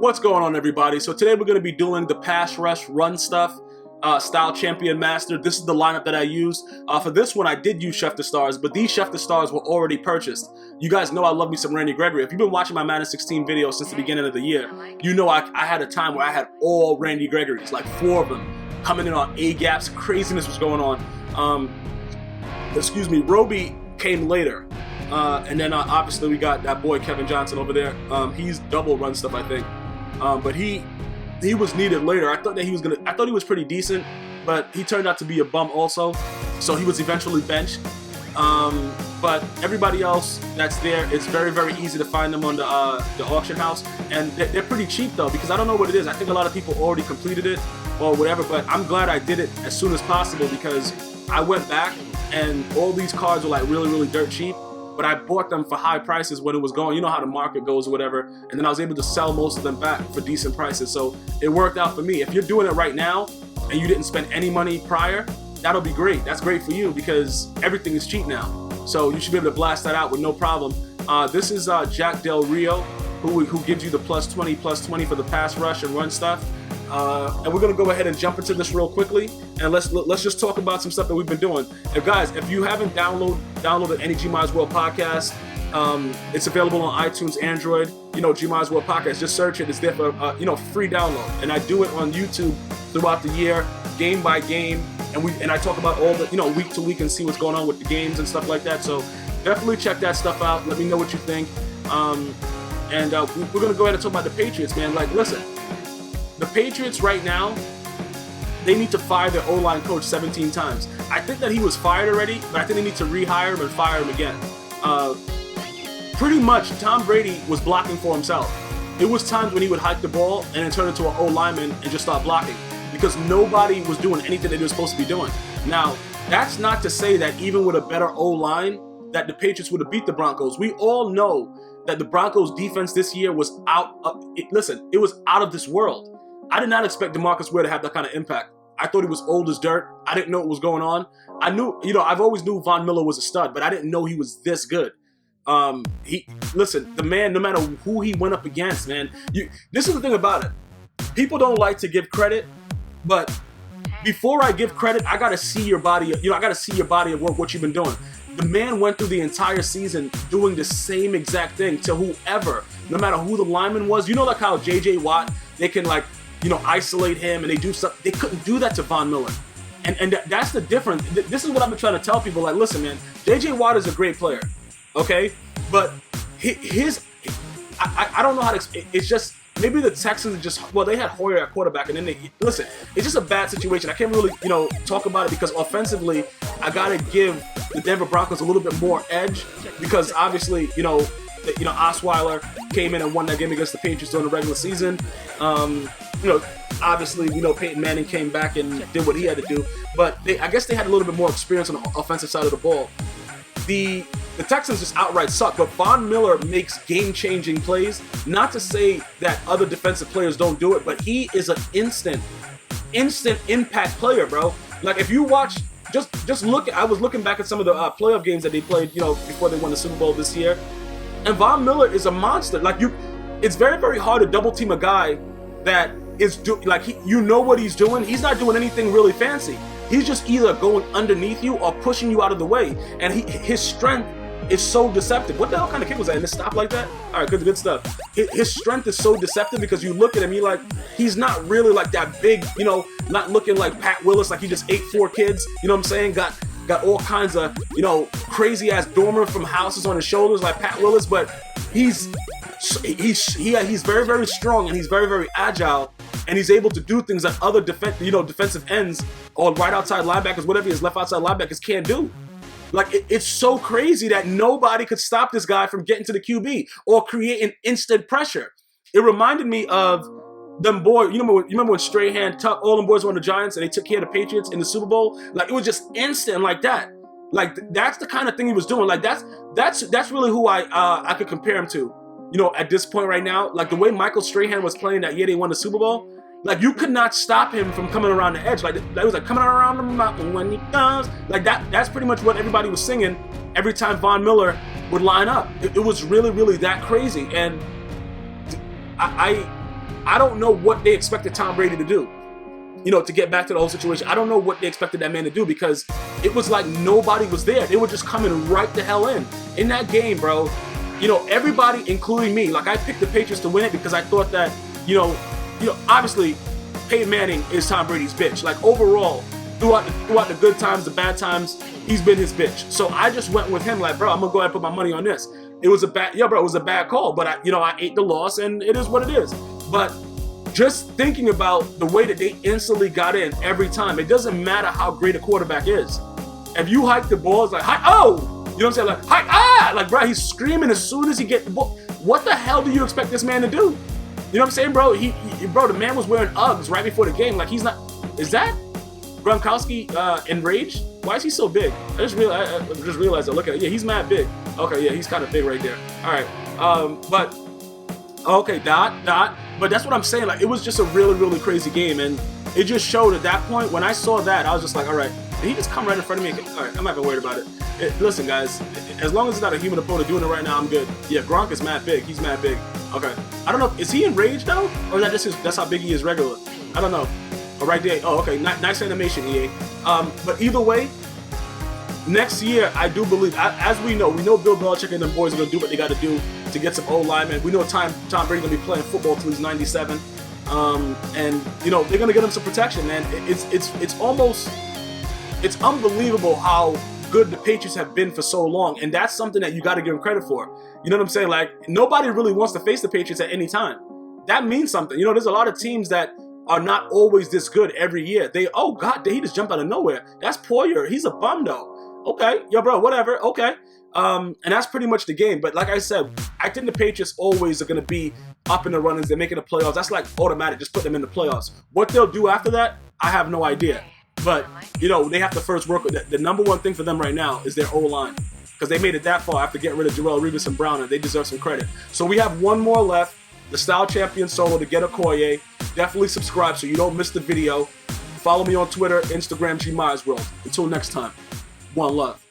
What's going on, everybody? So today we're going to be doing the pass rush run stuff, style champion master. This is the lineup that I used. For this one, I did use Chef the Stars, but these Chef the Stars were already purchased. You guys know I love me some Randy Gregory. If you've been watching my Madden 16 videos since the beginning of the year, you know I had a time where I had all Randy Gregory's, like 4 of them, coming in on A-gaps. Craziness was going on. Excuse me, Roby came later. And then obviously we got that boy Kevin Johnson over there. He's double run stuff, I think. But he was needed later. I thought he was pretty decent, but he turned out to be a bum also. So he was eventually benched. But everybody else that's there, it's very, very easy to find them on the auction house. And they're pretty cheap though, because I don't know what it is. I think a lot of people already completed it or whatever, but I'm glad I did it as soon as possible because I went back and all these cards were like really, really dirt cheap. But I bought them for high prices when it was going. You know how the market goes or whatever. And then I was able to sell most of them back for decent prices. So it worked out for me. If you're doing it right now and you didn't spend any money prior, that'll be great. That's great for you because everything is cheap now. So you should be able to blast that out with no problem. This is Jack Del Rio, who gives you the +20 for the pass rush and run stuff. And we're gonna go ahead and jump into this real quickly, and let's just talk about some stuff that we've been doing. If you haven't downloaded any GmiasWorld podcast, it's available on iTunes, Android. GmiasWorld podcast. Just search it. It's there for free download. And I do it on YouTube throughout the year, game by game, and I talk about all the week to week and see what's going on with the games and stuff like that. So definitely check that stuff out. Let me know what you think. And we're gonna go ahead and talk about the Patriots, man. Like, listen. The Patriots right now, they need to fire their O-line coach 17 times. I think that he was fired already, but I think they need to rehire him and fire him again. Pretty much, Tom Brady was blocking for himself. It was times when he would hike the ball and then turn into an O-lineman and just start blocking because nobody was doing anything that they were supposed to be doing. Now, that's not to say that even with a better O-line, that the Patriots would have beat the Broncos. We all know that the Broncos defense this year was it was out of this world. I did not expect DeMarcus Ware to have that kind of impact. I thought he was old as dirt. I didn't know what was going on. I knew, I've always knew Von Miller was a stud, but I didn't know he was this good. The man, no matter who he went up against, man, this is the thing about it. People don't like to give credit, but before I give credit, I gotta see your body, I gotta see your body of work, what you've been doing. The man went through the entire season doing the same exact thing to whoever, no matter who the lineman was. Like how J.J. Watt, they can isolate him and they do stuff. They couldn't do that to Von Miller. And that's the difference. This is what I've been trying to tell people. Like, listen, man, J.J. Watt is a great player, okay? But I don't know how to, it's just, maybe the Texans they had Hoyer at quarterback and then it's just a bad situation. I can't really, talk about it because offensively, I got to give the Denver Broncos a little bit more edge because obviously, Osweiler came in and won that game against the Patriots during the regular season. Obviously, Peyton Manning came back and did what he had to do, but I guess they had a little bit more experience on the offensive side of the ball. The Texans just outright suck, but Von Miller makes game-changing plays. Not to say that other defensive players don't do it, but he is an instant impact player, bro. Like if you watch, just look. I was looking back at some of the playoff games that they played, before they won the Super Bowl this year, and Von Miller is a monster. It's very, very hard to double team a guy that is what he's doing. He's not doing anything really fancy. He's just either going underneath you or pushing you out of the way. And his strength is so deceptive. What the hell kind of kick was that? And it stopped like that? All right, good stuff. His strength is so deceptive because you look at him, he's not really like that big, not looking like Pat Willis, like he just ate 4 kids. You know what I'm saying? Got all kinds of, crazy ass dormer from houses on his shoulders like Pat Willis, but he's very, very strong and he's very, very agile. And he's able to do things that other defensive ends or right outside linebackers, whatever his left outside linebackers can't do. It's so crazy that nobody could stop this guy from getting to the QB or creating instant pressure. It reminded me of them boys. You remember when Strahan, Tuck, all them boys were on the Giants and they took care of the Patriots in the Super Bowl? It was just instant like that. That's the kind of thing he was doing. That's really who I could compare him to. At this point right now, the way Michael Strahan was playing that year they won the Super Bowl, you could not stop him from coming around the edge. That was coming around the mountain when he comes. That's pretty much what everybody was singing every time Von Miller would line up. It was really, really that crazy. And I don't know what they expected Tom Brady to do. You know, to get back to the whole situation, I don't know what they expected that man to do, because it was like nobody was there. They were just coming right the hell in that game, bro. You know, everybody, including me, like I picked the Patriots to win it because I thought that, you know, obviously Peyton Manning is Tom Brady's bitch. Like overall, throughout the good times, the bad times, he's been his bitch. So I just went with him, like, bro, I'm gonna go ahead and put my money on this. It was a bad, it was a bad call, but I ate the loss, and it is what it is. But just thinking about the way that they instantly got in every time, it doesn't matter how great a quarterback is. If you hike the ball, it's like, oh, you know what I'm saying? Like, hike, like, bro, he's screaming as soon as he gets the ball. What the hell do you expect this man to do? You know what I'm saying, bro? Bro, the man was wearing Uggs right before the game. Like, he's not. Is that Gronkowski enraged? Why is he so big? I just realized that. Look at it. Yeah, he's mad big. Okay, yeah, he's kind of big right there. All right, but okay, dot. But that's what I'm saying. Like, it was just a really, really crazy game, and it just showed at that point. When I saw that, I was just like, all right, did he just come right in front of me? All right, I'm not even worried about it. Listen, guys, as long as it's not a human opponent doing it right now, I'm good. Yeah, Gronk is mad big. He's mad big. Okay, I don't know. Is he enraged though, or is that just that's how big he is regular? I don't know. Oh, right there. Oh, okay. Nice animation, EA. But either way, next year, I do believe, as we know Bill Belichick and them boys are going to do what they got to do to get some O-linemen. We know Tom Brady's going to be playing football till he's 97. And, you know, they're going to get him some protection, man. It's unbelievable how good the Patriots have been for so long. And that's something that you got to give them credit for. You know what I'm saying? Like, nobody really wants to face the Patriots at any time. That means something. You know, there's a lot of teams that are not always this good every year. Oh, God, he just jumped out of nowhere. That's Poyer. He's a bum, though. Okay, yo, bro, whatever. Okay. And that's pretty much the game. But like I said, I think the Patriots always are going to be up in the runnings. They're making the playoffs. That's like automatic. Just put them in the playoffs. What they'll do after that, I have no idea. But, you know, they have to first work with it. The number one thing for them right now is their O-line, because they made it that far after getting rid of Jarrell Revis and Brown, and they deserve some credit. So we have one more left. The Style Champion Solo to get Okoye. Definitely subscribe so you don't miss the video. Follow me on Twitter, Instagram, GmiasWorld. Until next time, one love.